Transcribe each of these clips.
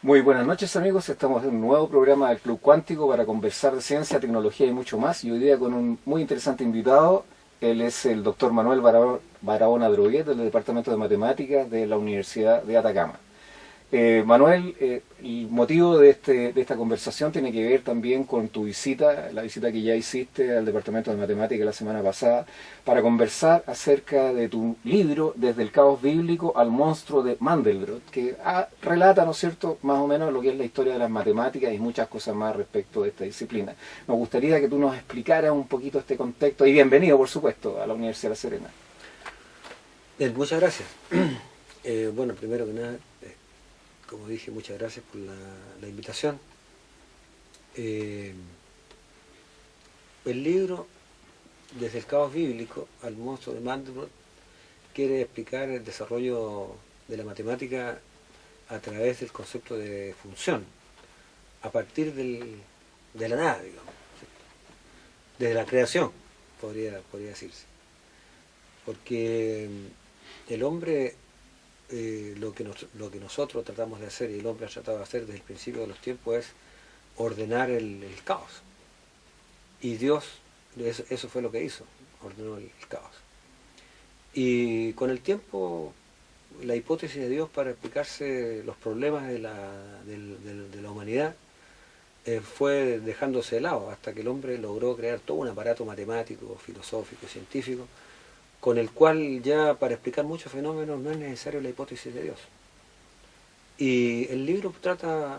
Muy buenas noches amigos, estamos en un nuevo programa del Club Cuántico para conversar de ciencia, tecnología y mucho más, y hoy día con un muy interesante invitado. Él es el doctor Manuel Barahona Droguet del Departamento de Matemáticas de la Universidad de Atacama. Manuel, el motivo de esta conversación tiene que ver también con tu visita, la visita que ya hiciste al Departamento de Matemáticas la semana pasada, para conversar acerca de tu libro, Desde el caos bíblico al monstruo de Mandelbrot, que relata, ¿no es cierto?, más o menos lo que es la historia de las matemáticas y muchas cosas más respecto de esta disciplina. Nos gustaría que tú nos explicaras un poquito este contexto, y bienvenido, por supuesto, a la Universidad de La Serena. Bien, muchas gracias. Bueno, primero que nada, como dije, muchas gracias por la invitación. El libro, Desde el caos bíblico al monstruo de Mandelbrot, quiere explicar el desarrollo de la matemática a través del concepto de función, a partir de la nada, digamos, desde la creación, podría decirse. Porque el hombre, lo que nosotros tratamos de hacer, y el hombre ha tratado de hacer desde el principio de los tiempos, es ordenar el caos. Y Dios, eso fue lo que hizo, ordenó el caos. Y con el tiempo, la hipótesis de Dios para explicarse los problemas de la humanidad fue dejándose de lado, hasta que el hombre logró crear todo un aparato matemático, filosófico, científico, con el cual ya para explicar muchos fenómenos no es necesario la hipótesis de Dios. Y el libro trata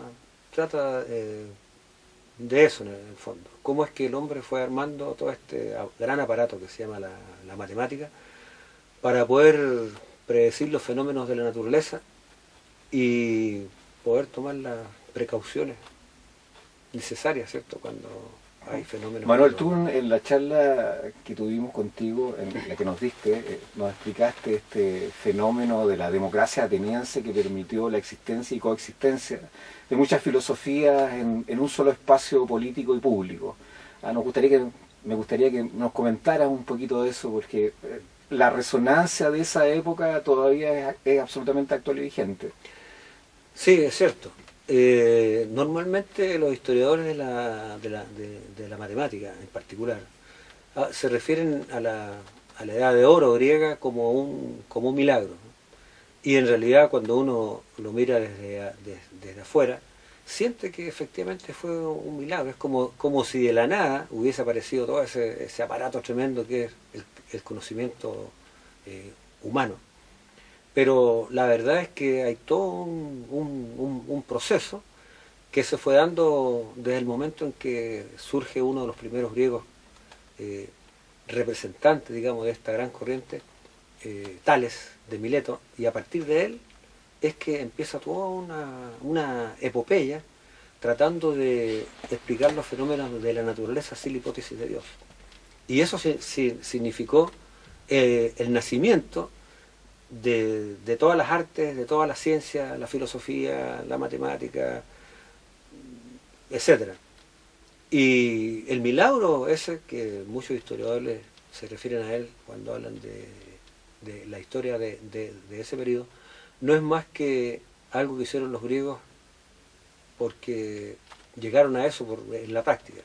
de eso en el fondo. Cómo es que el hombre fue armando todo este gran aparato que se llama la matemática para poder predecir los fenómenos de la naturaleza y poder tomar las precauciones necesarias, ¿cierto?, cuando hay fenómenos. Manuel, tú en la charla que tuvimos contigo, en la que nos diste, nos explicaste este fenómeno de la democracia ateniense que permitió la existencia y coexistencia de muchas filosofías en un solo espacio político y público. Me gustaría que nos comentaras un poquito de eso, porque la resonancia de esa época todavía es absolutamente actual y vigente. Sí, es cierto. Normalmente los historiadores de la matemática en particular se refieren a la edad de oro griega como un milagro, ¿no? Y en realidad cuando uno lo mira desde afuera, siente que efectivamente fue un milagro. Es como si de la nada hubiese aparecido todo ese aparato tremendo que es el conocimiento humano. Pero la verdad es que hay todo un proceso que se fue dando desde el momento en que surge uno de los primeros griegos representantes, digamos, de esta gran corriente, Tales de Mileto, y a partir de él es que empieza toda una epopeya tratando de explicar los fenómenos de la naturaleza sin la hipótesis de Dios. Y eso significó el nacimiento de todas las artes, de todas las ciencias, la filosofía, la matemática, etc. Y el milagro ese, que muchos historiadores se refieren a él cuando hablan de la historia de ese periodo, no es más que algo que hicieron los griegos porque llegaron a eso en la práctica,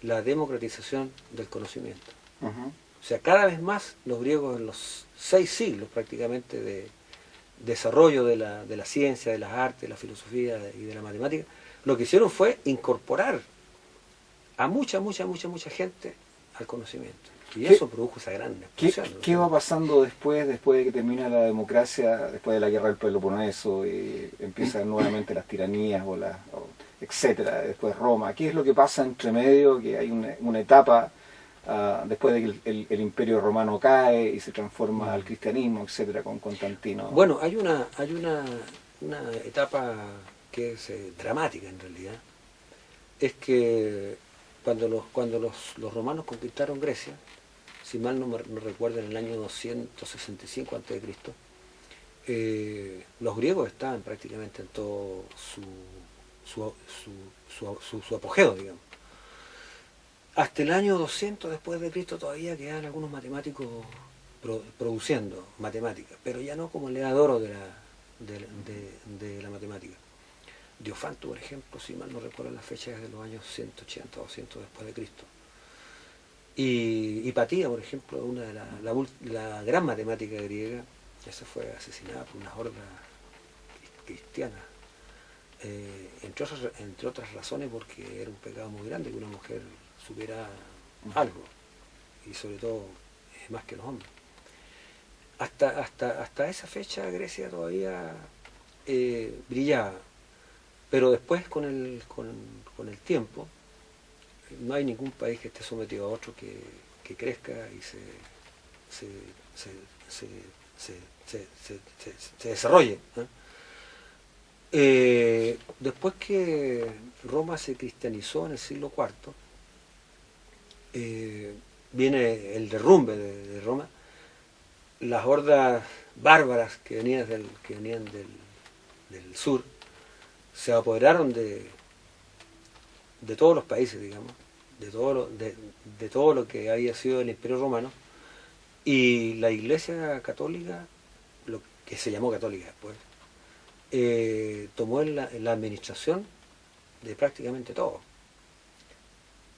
la democratización del conocimiento. Uh-huh. O sea, cada vez más los griegos en los 6 siglos prácticamente de desarrollo de la ciencia, de las artes, de la filosofía y de la matemática, lo que hicieron fue incorporar a mucha gente al conocimiento. Y eso produjo esa gran explosión. ¿Qué va pasando después de que termina la democracia, después de la guerra del Peloponeso, y empiezan nuevamente las tiranías, etcétera, después Roma? ¿Qué es lo que pasa entre medio? Que hay una etapa después de que el Imperio Romano cae y se transforma al cristianismo, etcétera, con Constantino. Bueno, hay una etapa que es dramática en realidad. Es que cuando los romanos conquistaron Grecia, si mal no recuerdo, en el año 265 a.C., los griegos estaban prácticamente en todo su apogeo, digamos. Hasta el año 200 después de Cristo todavía quedan algunos matemáticos produciendo matemáticas, pero ya no como el edad de oro de la matemática. Diofanto, por ejemplo, si mal no recuerdo las fechas, es de los años 180 o 200 después de Cristo. Y Hipatía, por ejemplo, una de la gran matemática griega, esa fue asesinada por unas hordas cristianas, entre otras razones porque era un pecado muy grande que una mujer supiera algo, y sobre todo más que los hombres. Hasta esa fecha Grecia todavía brillaba, pero después con el tiempo no hay ningún país que esté sometido a otro que crezca y se desarrolle, ¿eh? Después que Roma se cristianizó en el siglo IV, viene el derrumbe de Roma. Las hordas bárbaras que venían del sur se apoderaron de todos los países, digamos, de todo lo que había sido el Imperio Romano, y la Iglesia Católica, lo que se llamó católica después, tomó la administración de prácticamente todo.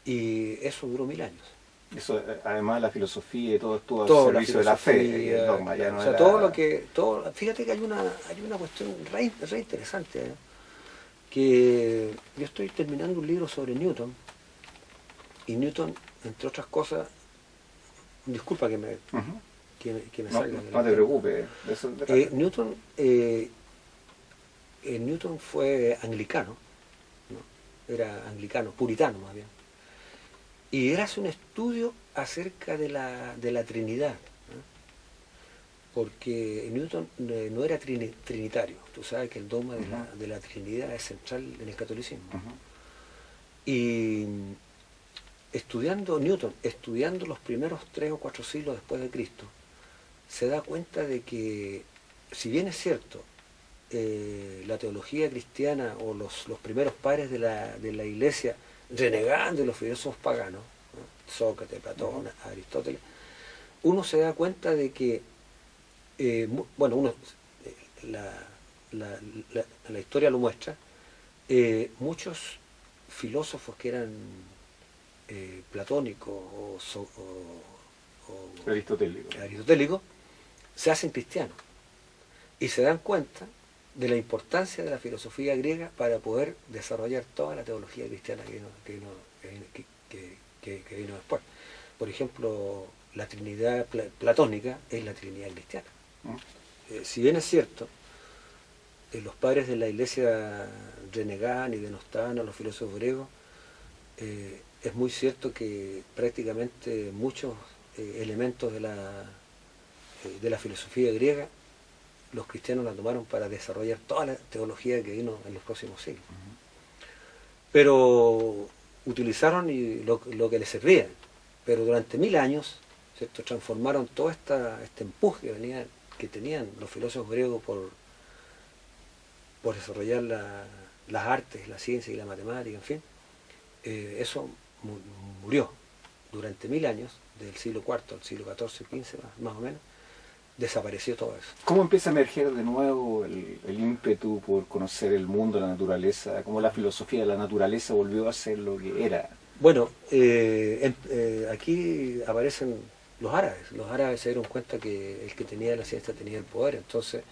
Y eso duró 1000 años. Eso, además, la filosofía y todo estuvo Todo al servicio de la fe, el dogma, ya claro, no o sea, era... fíjate que hay una cuestión re interesante, ¿eh? Que yo estoy terminando un libro sobre Newton, y Newton, entre otras cosas, disculpa que me salga. No te preocupes. Newton fue anglicano, ¿no? Era anglicano, puritano más bien. Y él hace un estudio acerca de la Trinidad, ¿no? Porque Newton no era trinitario. Tú sabes que el dogma de la Trinidad es central en el catolicismo. Y Newton, estudiando los primeros 3 o 4 siglos después de Cristo, se da cuenta de que, si bien es cierto, la teología cristiana o los primeros padres de la Iglesia renegaban de los filósofos paganos, ¿no? Sócrates, Platón, Aristóteles, uno se da cuenta de que, la historia lo muestra, muchos filósofos que eran platónicos o aristotélicos se hacen cristianos y se dan cuenta de la importancia de la filosofía griega para poder desarrollar toda la teología cristiana que vino después. Por ejemplo, la Trinidad platónica es la Trinidad cristiana. Si bien es cierto, los padres de la Iglesia renegaban y denostaban a los filósofos griegos, es muy cierto que prácticamente muchos elementos de la filosofía griega los cristianos la tomaron para desarrollar toda la teología que vino en los próximos siglos. Pero utilizaron lo que les servía, pero durante 1000 años, ¿cierto?, transformaron todo este empuje que tenían los filósofos griegos por desarrollar las artes, la ciencia y la matemática, en fin. Eso murió durante 1000 años, del siglo IV al siglo XIV, XV más o menos. Desapareció todo eso. ¿Cómo empieza a emerger de nuevo el ímpetu por conocer el mundo, la naturaleza? ¿Cómo la filosofía de la naturaleza volvió a ser lo que era? Bueno, aquí aparecen los árabes. Los árabes se dieron cuenta que el que tenía la ciencia tenía el poder, entonces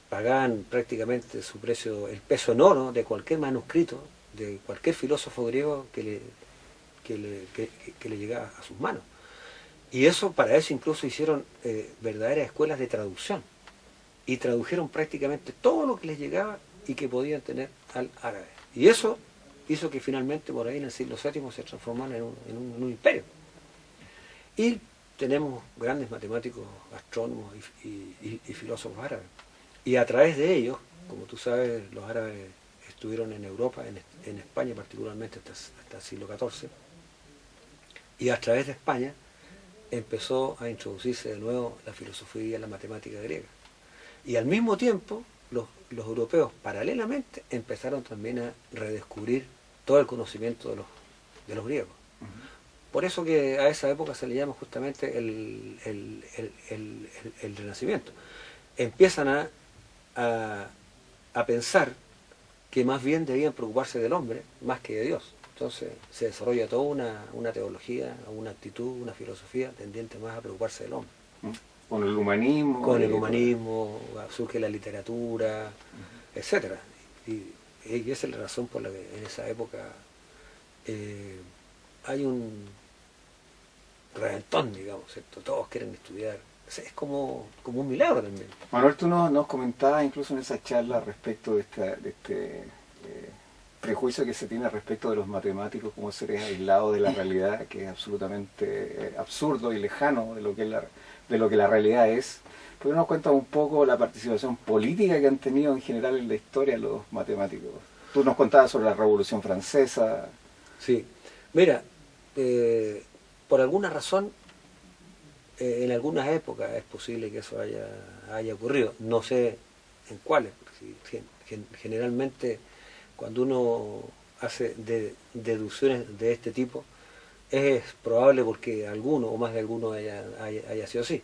pagaban prácticamente su precio, el peso en oro de cualquier manuscrito, de cualquier filósofo griego que le llegaba a sus manos. Y para eso incluso hicieron verdaderas escuelas de traducción. Y tradujeron prácticamente todo lo que les llegaba y que podían tener al árabe. Y eso hizo que finalmente por ahí en el siglo VII se transformaran en un imperio. Y tenemos grandes matemáticos, astrónomos y filósofos árabes. Y a través de ellos, como tú sabes, los árabes estuvieron en Europa, en España particularmente hasta el siglo XIV. Y a través de España empezó a introducirse de nuevo la filosofía y la matemática griega. Y al mismo tiempo, los europeos, paralelamente, empezaron también a redescubrir todo el conocimiento de los griegos. Por eso que a esa época se le llama justamente el Renacimiento. Empiezan a pensar que más bien debían preocuparse del hombre más que de Dios. Entonces se desarrolla toda una teología, una actitud, una filosofía tendiente más a preocuparse del hombre. Con el humanismo. Con el humanismo, surge la literatura, etcétera. Y esa es la razón por la que en esa época hay un reventón, digamos, ¿cierto? Todos quieren estudiar. Es como un milagro también. Manuel, tú nos comentabas incluso en esa charla respecto de este prejuicio que se tiene respecto de los matemáticos como seres aislados de la realidad, que es absolutamente absurdo y lejano de lo que la realidad es. ¿Por qué nos cuentas un poco la participación política que han tenido en general en la historia los matemáticos? Tú nos contabas sobre la Revolución Francesa. Sí, mira, por alguna razón, en algunas épocas es posible que eso haya ocurrido. No sé en cuáles, porque generalmente cuando uno hace deducciones de este tipo, es probable porque alguno o más de alguno haya sido así.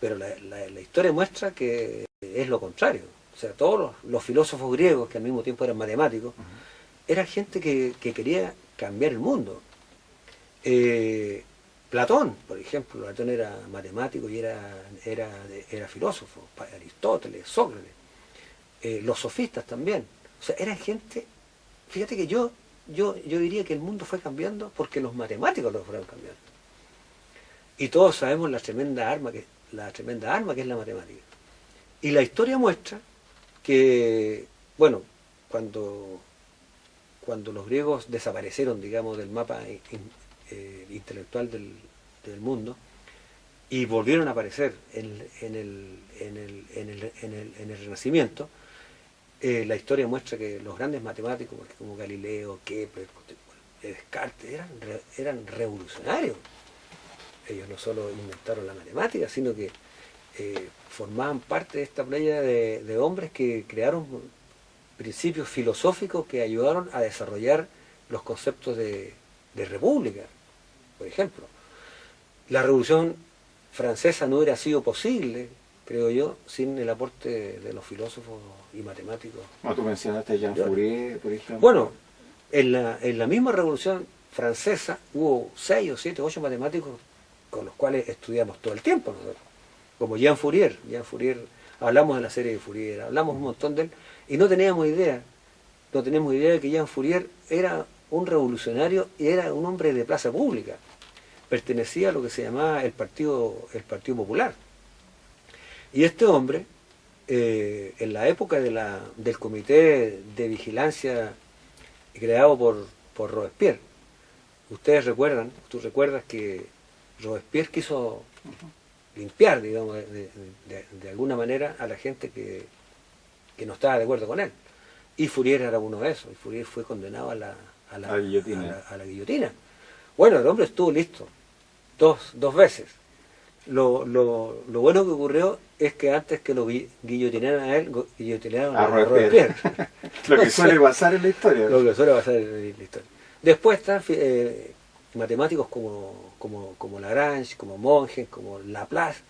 Pero la historia muestra que es lo contrario. O sea, todos los filósofos griegos, que al mismo tiempo eran matemáticos, eran gente que quería cambiar el mundo. Platón, por ejemplo, Platón era matemático y era filósofo, Aristóteles, Sócrates, los sofistas también. O sea, eran gente, fíjate que yo diría que el mundo fue cambiando porque los matemáticos lo fueron cambiando. Y todos sabemos la tremenda arma que es la matemática. Y la historia muestra que, bueno, cuando los griegos desaparecieron, digamos, del mapa intelectual del mundo y volvieron a aparecer en el Renacimiento, la historia muestra que los grandes matemáticos como Galileo, Kepler, Descartes eran revolucionarios. Ellos no solo inventaron la matemática, sino que formaban parte de esta playa de hombres que crearon principios filosóficos que ayudaron a desarrollar los conceptos de república, por ejemplo. La Revolución Francesa no hubiera sido posible, creo yo, sin el aporte de los filósofos y matemáticos. Como tú mencionaste a Jean Fourier, por ejemplo. Bueno, en la misma Revolución Francesa hubo 6 o 7 o 8 matemáticos con los cuales estudiamos todo el tiempo nosotros. Como Jean Fourier, hablamos de la serie de Fourier, hablamos un montón de él, y no teníamos idea de que Jean Fourier era un revolucionario y era un hombre de plaza pública. Pertenecía a lo que se llamaba el Partido Popular. Y este hombre, en la época del Comité de Vigilancia creado por Robespierre, tú recuerdas que Robespierre quiso limpiar, digamos, de alguna manera a la gente que no estaba de acuerdo con él. Y Fourier era uno de esos, y Fourier fue condenado a la guillotina. Bueno, el hombre estuvo listo dos veces. Lo bueno que ocurrió es que antes que lo guillotinaran a él, guillotinaron a Robespierre. Lo que suele pasar en la historia. Después están matemáticos como Lagrange, como Monge, como Laplace.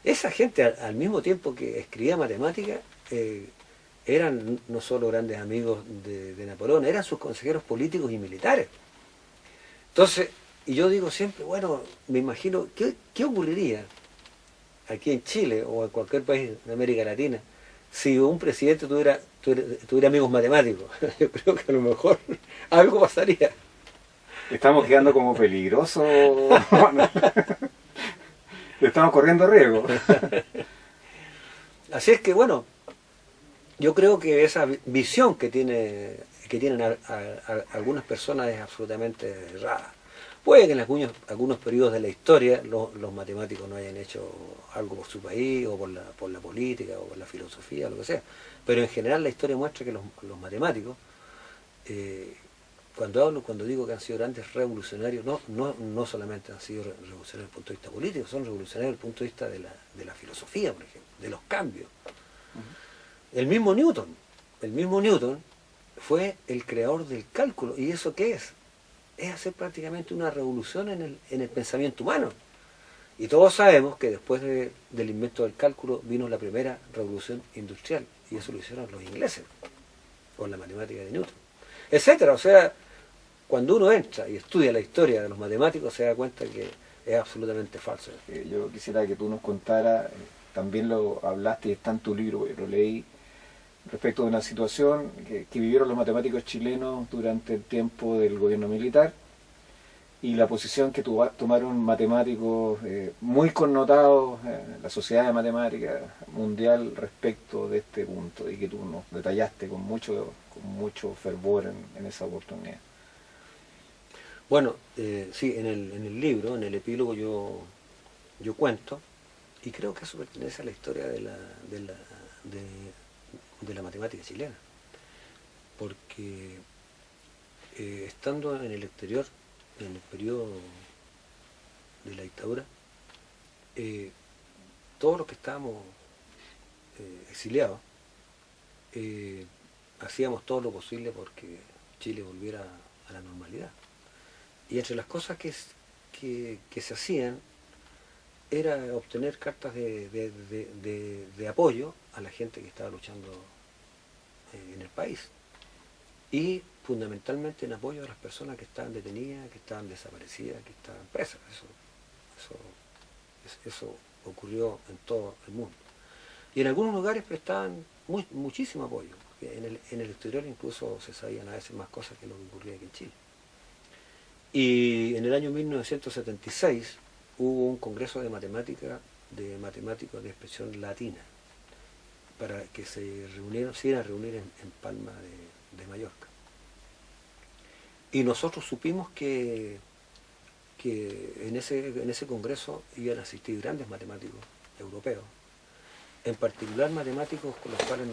Esa gente, al mismo tiempo que escribía matemática, eran no solo grandes amigos de Napoleón, eran sus consejeros políticos y militares. Entonces, y yo digo siempre, bueno, me imagino, ¿qué ocurriría aquí en Chile o en cualquier país de América Latina si un presidente tuviera amigos matemáticos? Yo creo que a lo mejor algo pasaría. Estamos quedando como peligrosos. Estamos corriendo riesgo. Así es que, bueno, yo creo que esa visión que tienen algunas personas es absolutamente errada. Puede que en algunos periodos de la historia los matemáticos no hayan hecho algo por su país, o por la política, o por la filosofía, o lo que sea. Pero en general la historia muestra que los matemáticos, cuando digo que han sido grandes revolucionarios, no solamente han sido revolucionarios desde el punto de vista político, son revolucionarios desde el punto de vista de la filosofía, por ejemplo, de los cambios. El mismo Newton fue el creador del cálculo. ¿Y eso qué es? Es hacer prácticamente una revolución en el pensamiento humano. Y todos sabemos que después del invento del cálculo vino la primera revolución industrial, y eso lo hicieron los ingleses. o en la matemática de Newton, etcétera. O sea, cuando uno entra y estudia la historia de los matemáticos se da cuenta que es absolutamente falso. Yo quisiera que tú nos contaras, también lo hablaste y está en tu libro, lo leí, respecto de una situación que vivieron los matemáticos chilenos durante el tiempo del gobierno militar y la posición que tomaron matemáticos muy connotados en la sociedad de matemática mundial respecto de este punto y que tú nos detallaste con mucho fervor en esa oportunidad. Bueno, sí, en el libro, en el epílogo yo cuento, y creo que eso pertenece a la historia de la matemática chilena, porque estando en el exterior, en el periodo de la dictadura, todos los que estábamos exiliados, hacíamos todo lo posible porque Chile volviera a la normalidad. Y entre las cosas que se hacían era obtener cartas de apoyo a la gente que estaba luchando en el país. Y fundamentalmente en apoyo a las personas que estaban detenidas, que estaban desaparecidas, que estaban presas. Eso ocurrió en todo el mundo. Y en algunos lugares prestaban muchísimo apoyo. En el exterior incluso se sabían a veces más cosas que lo que ocurría aquí en Chile. Y en el año 1976 hubo un congreso de matemáticos de expresión latina, para que se iban a reunir en Palma de Mallorca. Y nosotros supimos que en ese congreso iban a asistir grandes matemáticos europeos, en particular matemáticos con los cuales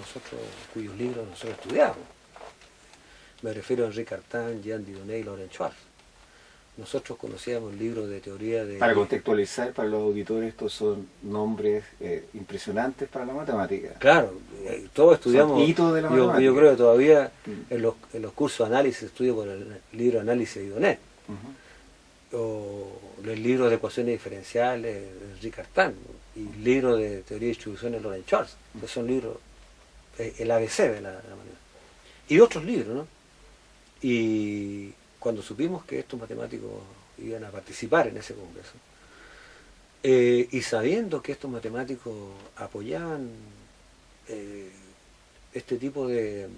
cuyos libros nosotros estudiamos. Me refiero a Henri Cartan, Jean Dieudonné y Laurent Schwartz. Nosotros conocíamos libros de teoría de... Para contextualizar para los auditores, estos son nombres impresionantes para la matemática. Claro, todos estudiamos... Son hitos de la matemática. Yo creo que todavía en los cursos de análisis estudio por el libro Análisis de Dieudonné. O los libros de ecuaciones diferenciales de Henri Cartan, y libros de teoría de distribuciones de Laurent Schwartz, que son libros, el ABC de la matemática. Y otros libros, ¿no? Y cuando supimos que estos matemáticos iban a participar en ese congreso, y sabiendo que estos matemáticos apoyaban este tipo de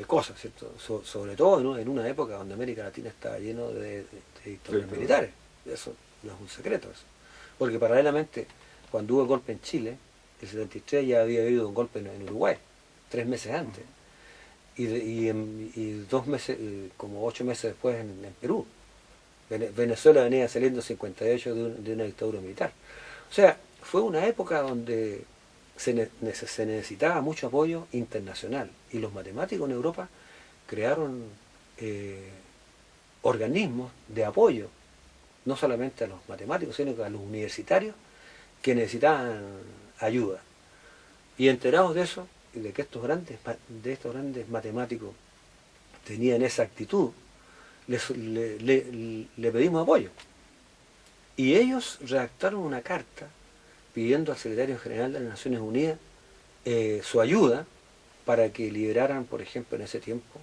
cosas, ¿cierto? Sobre todo, ¿no?, en una época donde América Latina estaba lleno de dictaduras militares. Eso no es un secreto. Eso. Porque paralelamente, cuando hubo el golpe en Chile, el 73 ya había habido un golpe en Uruguay, 3 meses antes. Y 2 meses, como 8 meses después en Perú. Venezuela venía saliendo en 58 de una dictadura militar. O sea, fue una época donde se necesitaba mucho apoyo internacional. Y los matemáticos en Europa crearon organismos de apoyo, no solamente a los matemáticos, sino que a los universitarios que necesitaban ayuda. Y enterados de eso, y de que estos grandes matemáticos tenían esa actitud, le pedimos apoyo. Y ellos redactaron una carta pidiendo al secretario general de las Naciones Unidas su ayuda para que liberaran, por ejemplo, en ese tiempo,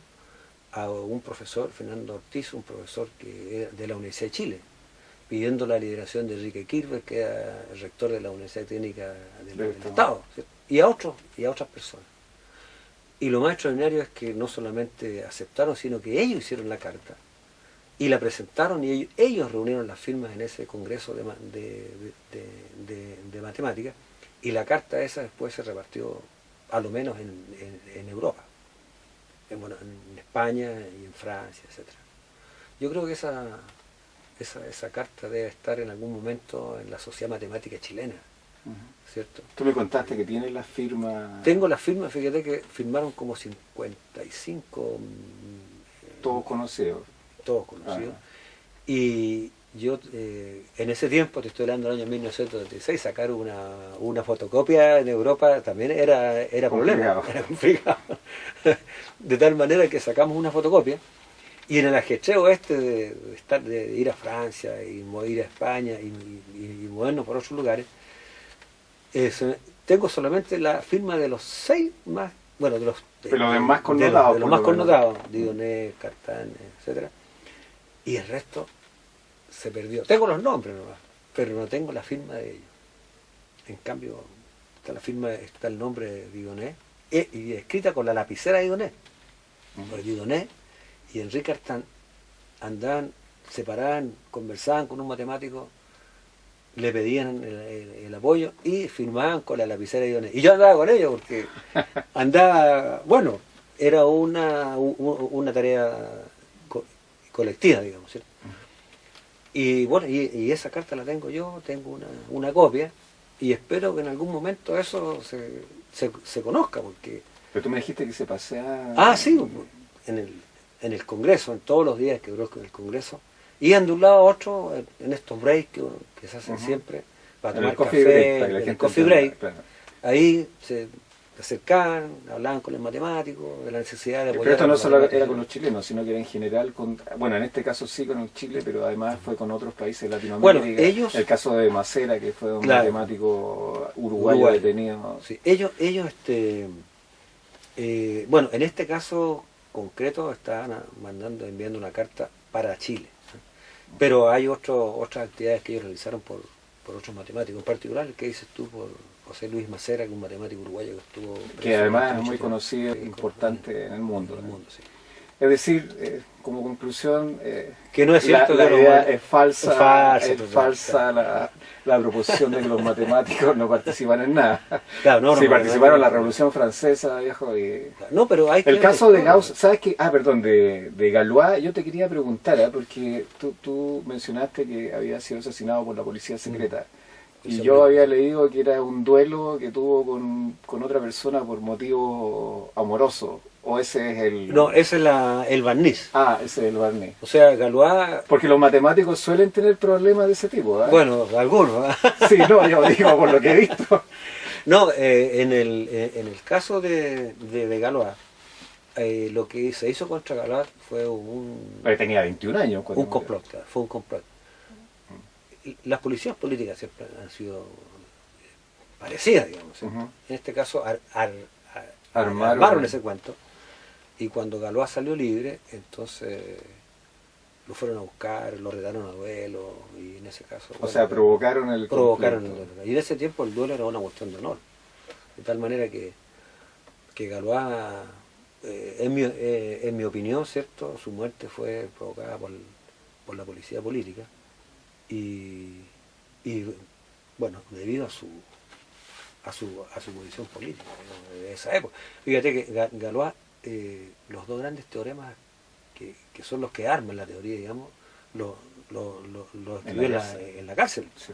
a un profesor, Fernando Ortiz, un profesor que era de la Universidad de Chile, pidiendo la liberación de Enrique Kirchberg, que era el rector de la Universidad Técnica del Estado, ¿cierto? Y a otras personas. Y lo más extraordinario es que no solamente aceptaron, sino que ellos hicieron la carta y la presentaron, y ellos reunieron las firmas en ese congreso de matemáticas, y la carta esa después se repartió a lo menos en Europa, en España y en Francia, etc. Yo creo que esa carta debe estar en algún momento en la Sociedad Matemática Chilena, ¿cierto? Tú me contaste que tienes las firmas... Tengo las firmas, fíjate que firmaron como 55... Todos conocidos. Todos conocidos. Y yo, en ese tiempo, te estoy hablando del año 1936, sacar una fotocopia en Europa también era problema, era complicado. De tal manera que sacamos una fotocopia, y en el ajetreo de ir a Francia y ir a España y movernos por otros lugares, tengo solamente la firma de los 6 más, bueno, de los más connotados. De los más connotados, Dioné, Cartán, etcétera. Y el resto se perdió. Tengo los nombres nomás, pero no tengo la firma de ellos. En cambio, está la firma, está el nombre de Dioné, y escrita con la lapicera de Dioné. Pues Dioné y Enrique Cartán andaban, se paraban, conversaban con un matemático, le pedían el apoyo y firmaban con la lapicera de Dioné. Y yo andaba con ellos porque andaba, bueno, era una tarea colectiva, digamos, ¿cierto? Y bueno, y esa carta la tengo yo, tengo una copia, y espero que en algún momento eso se conozca, porque... Pero tú me dijiste que se pasea... Ah, sí, en el Congreso, en todos los días que duró en el Congreso, iban de un lado a otro, en estos breaks que se hacen siempre, para tomar café, en el coffee break, claro. Ahí se acercaban, hablaban con el matemático, de la necesidad de apoyar. Pero esto no solo era con los chilenos, sino que era en general, bueno, en este caso sí con el Chile, pero además fue con otros países de Latinoamérica. Bueno, ellos... El caso de Macera, que fue un matemático uruguayo detenido. Sí, ellos bueno, en este caso concreto estaban enviando una carta para Chile. Pero hay otras actividades que ellos realizaron por otros matemáticos, en particular el que dices tú por José Luis Macera, que es un matemático uruguayo que estuvo... Que además es muy conocido e importante en el mundo. Sí. Es decir, como conclusión, que no es cierto la idea es falsa, claro. la proposición de que los matemáticos no participan en nada. Claro, sí, participaron en la Revolución Francesa, viejo. Y... No, pero hay el caso de Gauss, ¿sabes qué? Perdón, de Galois, yo te quería preguntar, porque tú mencionaste que había sido asesinado por la policía secreta. Y yo había leído que era un duelo que tuvo con otra persona por motivo amoroso. ¿O ese es el...? No, ese es el barniz. Ah, ese es el barniz. O sea, Galois... Porque los matemáticos suelen tener problemas de ese tipo, ¿eh? Bueno, algunos. Sí, no, yo digo por lo que he visto. No, en el caso de Galois, lo que se hizo contra Galois fue Pero tenía 21 años. Un complot, claro, fue un complot. Las policías políticas siempre han sido parecidas, digamos. ¿Sí? En este caso, armaron ese cuento. Y cuando Galois salió libre, entonces lo fueron a buscar, lo retaron a duelo, y en ese caso... O sea, provocaron el duelo. Y en ese tiempo el duelo era una cuestión de honor. De tal manera que Galois, en mi opinión, ¿cierto?, su muerte fue provocada por la policía política. Y bueno, debido a su posición política, digamos, de esa época. Fíjate que Galois, los dos grandes teoremas que son los que arman la teoría, digamos, lo escribió en la cárcel. Sí.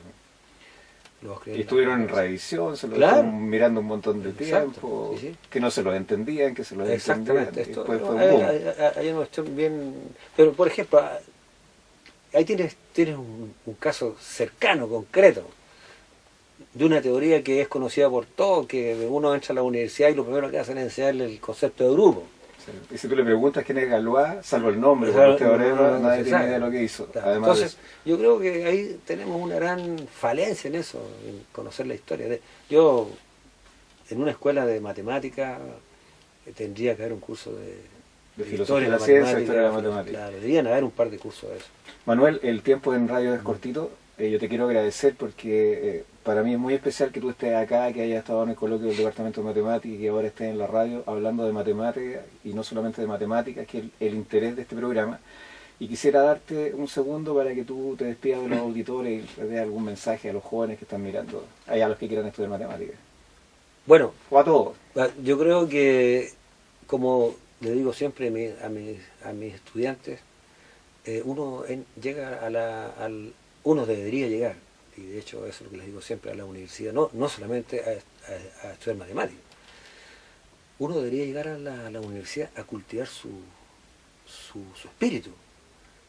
Y estuvieron en revisión, se lo estuvieron mirando un montón de tiempo, sí. Que no se los entendían, que se los entendían. Exactamente. Después fue un boom. Hay una cuestión bien... Pero, por ejemplo, ahí tienes un caso cercano, concreto, de una teoría que es conocida por todos, que uno entra a la universidad y lo primero que hacen es enseñarle el concepto de grupo. Sí. Y si tú le preguntas quién es Galois, salvo el nombre, por los teoremas, nadie tiene idea de lo que hizo. Claro. Entonces, yo creo que ahí tenemos una gran falencia en eso, en conocer la historia. Yo, en una escuela de matemática, tendría que haber un curso de filosofía de la ciencia, historia de la matemática. Claro, deberían haber un par de cursos de eso. Manuel, el tiempo en radio es cortito. Yo te quiero agradecer porque para mí es muy especial que tú estés acá, que hayas estado en el coloquio del Departamento de Matemáticas y que ahora estés en la radio hablando de matemáticas, y no solamente de matemáticas, que es el interés de este programa. Y quisiera darte un segundo para que tú te despidas de los auditores y le des algún mensaje a los jóvenes que están mirando, a los que quieran estudiar matemáticas. Bueno, o a todos. Yo creo que, como le digo siempre a mis estudiantes, uno llega uno debería llegar, y de hecho eso es lo que les digo siempre, a la universidad, no solamente a estudiar matemáticas. Uno debería llegar a la universidad a cultivar su espíritu.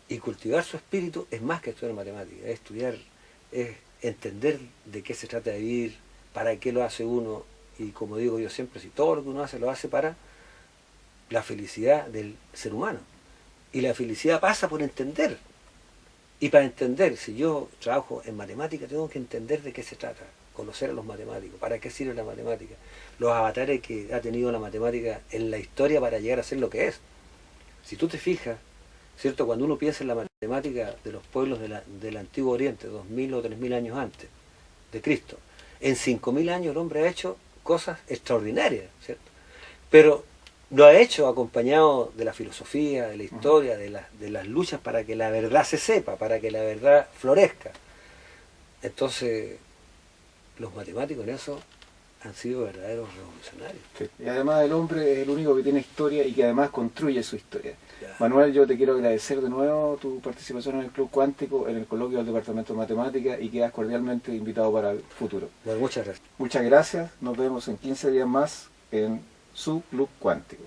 Y cultivar su espíritu es más que estudiar matemáticas, es estudiar, es entender de qué se trata de vivir, para qué lo hace uno, y como digo yo siempre, si todo lo que uno hace lo hace para la felicidad del ser humano. Y la felicidad pasa por entender Y para entender, si yo trabajo en matemática, tengo que entender de qué se trata, conocer a los matemáticos, para qué sirve la matemática, los avatares que ha tenido la matemática en la historia para llegar a ser lo que es. Si tú te fijas, ¿cierto? Cuando uno piensa en la matemática de los pueblos del Antiguo Oriente, 2000 o 3000 años antes de Cristo, en 5000 años el hombre ha hecho cosas extraordinarias, ¿cierto? Pero lo ha hecho acompañado de la filosofía, de la historia, de las luchas para que la verdad se sepa, para que la verdad florezca. Entonces, los matemáticos en eso han sido verdaderos revolucionarios. Sí. Y además el hombre es el único que tiene historia y que además construye su historia. Ya. Manuel, yo te quiero agradecer de nuevo tu participación en el Club Cuántico, en el coloquio del Departamento de Matemáticas, y quedas cordialmente invitado para el futuro. Bueno, muchas gracias. Muchas gracias, nos vemos en 15 días más en su Club Cuántico.